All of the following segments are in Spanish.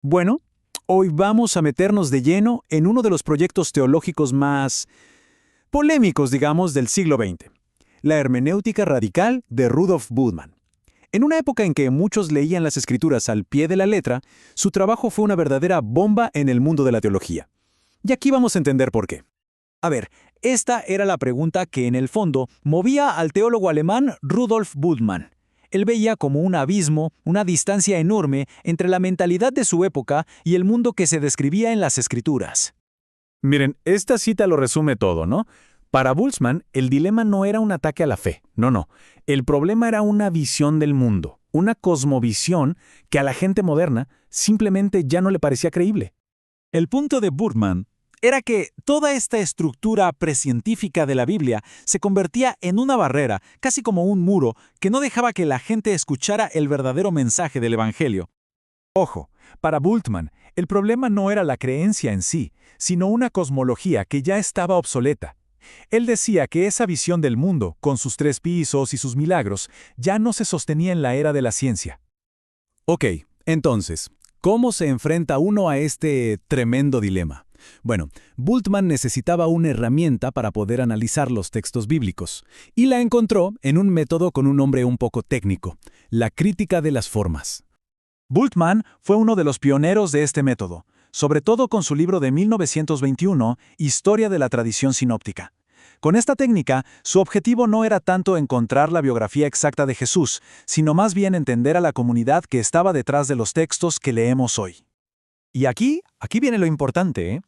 Bueno, hoy vamos a meternos de lleno en uno de los proyectos teológicos más polémicos, digamos, del siglo XX, la hermenéutica radical de Rudolf Bultmann. En una época en que muchos leían las escrituras al pie de la letra, su trabajo fue una verdadera bomba en el mundo de la teología. Y aquí vamos a entender por qué. A ver, esta era la pregunta que en el fondo movía al teólogo alemán Rudolf Bultmann. Él veía como un abismo, una distancia enorme entre la mentalidad de su época y el mundo que se describía en las escrituras. Miren, esta cita lo resume todo, ¿no? Para Bultmann, el dilema no era un ataque a la fe, no. El problema era una visión del mundo, una cosmovisión que a la gente moderna simplemente ya no le parecía creíble. El punto de Bultmann era que toda esta estructura prescientífica de la Biblia se convertía en una barrera, casi como un muro, que no dejaba que la gente escuchara el verdadero mensaje del Evangelio. Ojo, para Bultmann, el problema no era la creencia en sí, sino una cosmología que ya estaba obsoleta. Él decía que esa visión del mundo, con sus 3 pisos y sus milagros, ya no se sostenía en la era de la ciencia. Ok, entonces, ¿cómo se enfrenta uno a este tremendo dilema? Bueno, Bultmann necesitaba una herramienta para poder analizar los textos bíblicos, y la encontró en un método con un nombre un poco técnico, la crítica de las formas. Bultmann fue uno de los pioneros de este método, sobre todo con su libro de 1921, Historia de la tradición sinóptica. Con esta técnica, su objetivo no era tanto encontrar la biografía exacta de Jesús, sino más bien entender a la comunidad que estaba detrás de los textos que leemos hoy. Y aquí viene lo importante, ¿eh?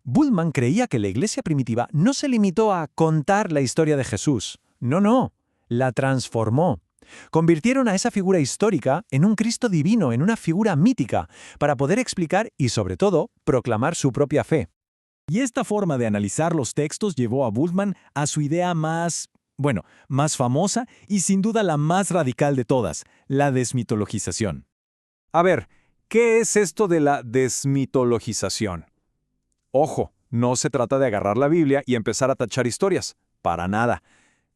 Bultmann creía que la iglesia primitiva no se limitó a contar la historia de Jesús. No, la transformó. Convirtieron a esa figura histórica en un Cristo divino, en una figura mítica, para poder explicar y, sobre todo, proclamar su propia fe. Y esta forma de analizar los textos llevó a Bultmann a su idea más famosa y sin duda la más radical de todas, la desmitologización. A ver, ¿qué es esto de la desmitologización? Ojo, no se trata de agarrar la Biblia y empezar a tachar historias, para nada.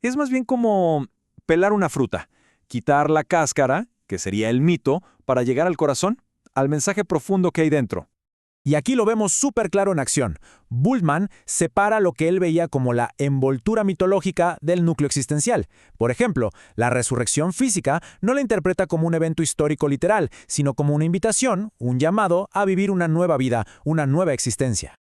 Es más bien como pelar una fruta, quitar la cáscara, que sería el mito, para llegar al corazón, al mensaje profundo que hay dentro. Y aquí lo vemos súper claro en acción. Bultmann separa lo que él veía como la envoltura mitológica del núcleo existencial. Por ejemplo, la resurrección física no la interpreta como un evento histórico literal, sino como una invitación, un llamado a vivir una nueva vida, una nueva existencia.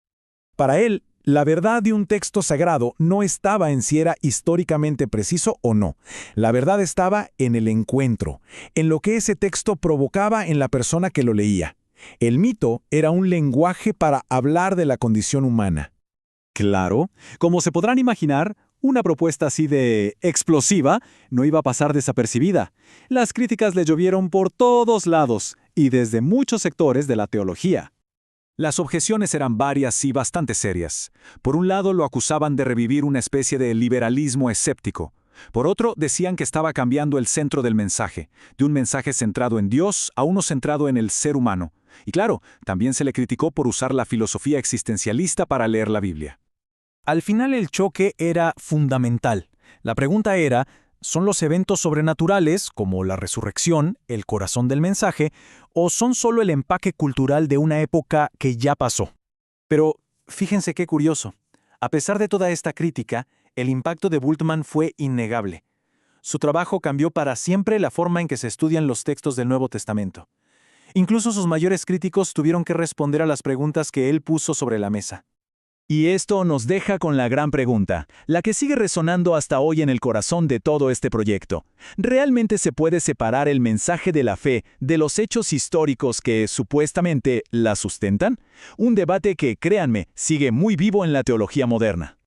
Para él, la verdad de un texto sagrado no estaba en si era históricamente preciso o no. La verdad estaba en el encuentro, en lo que ese texto provocaba en la persona que lo leía. El mito era un lenguaje para hablar de la condición humana. Claro, como se podrán imaginar, una propuesta así de explosiva no iba a pasar desapercibida. Las críticas le llovieron por todos lados y desde muchos sectores de la teología. Las objeciones eran varias y bastante serias. Por un lado, lo acusaban de revivir una especie de liberalismo escéptico. Por otro, decían que estaba cambiando el centro del mensaje, de un mensaje centrado en Dios a uno centrado en el ser humano. Y claro, también se le criticó por usar la filosofía existencialista para leer la Biblia. Al final el choque era fundamental. La pregunta era, ¿son los eventos sobrenaturales, como la resurrección, el corazón del mensaje, o son solo el empaque cultural de una época que ya pasó? Pero fíjense qué curioso. A pesar de toda esta crítica, el impacto de Bultmann fue innegable. Su trabajo cambió para siempre la forma en que se estudian los textos del Nuevo Testamento. Incluso sus mayores críticos tuvieron que responder a las preguntas que él puso sobre la mesa. Y esto nos deja con la gran pregunta, la que sigue resonando hasta hoy en el corazón de todo este proyecto. ¿Realmente se puede separar el mensaje de la fe de los hechos históricos que, supuestamente, la sustentan? Un debate que, créanme, sigue muy vivo en la teología moderna.